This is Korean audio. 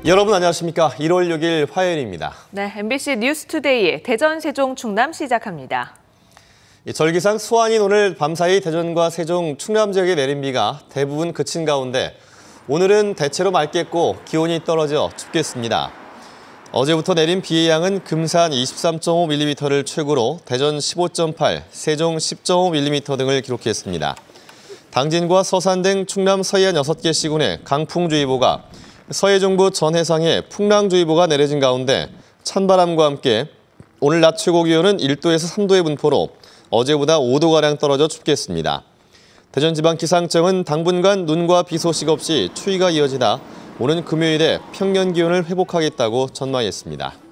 여러분 안녕하십니까? 1월 6일 화요일입니다. 네, MBC 뉴스투데이의 대전, 세종, 충남 시작합니다. 절기상 수완인 오늘 밤사이 대전과 세종, 충남 지역에 내린 비가 대부분 그친 가운데 오늘은 대체로 맑겠고 기온이 떨어져 춥겠습니다. 어제부터 내린 비의 양은 금산 23.5mm를 최고로 대전 15.8, 세종 10.5mm 등을 기록했습니다. 당진과 서산 등 충남 서해안 6개 시군에 강풍주의보가, 서해 중부 전 해상에 풍랑주의보가 내려진 가운데 찬바람과 함께 오늘 낮 최고 기온은 1도에서 3도의 분포로 어제보다 5도가량 떨어져 춥겠습니다. 대전지방기상청은 당분간 눈과 비 소식 없이 추위가 이어지다 오는 금요일에 평년 기온을 회복하겠다고 전망했습니다.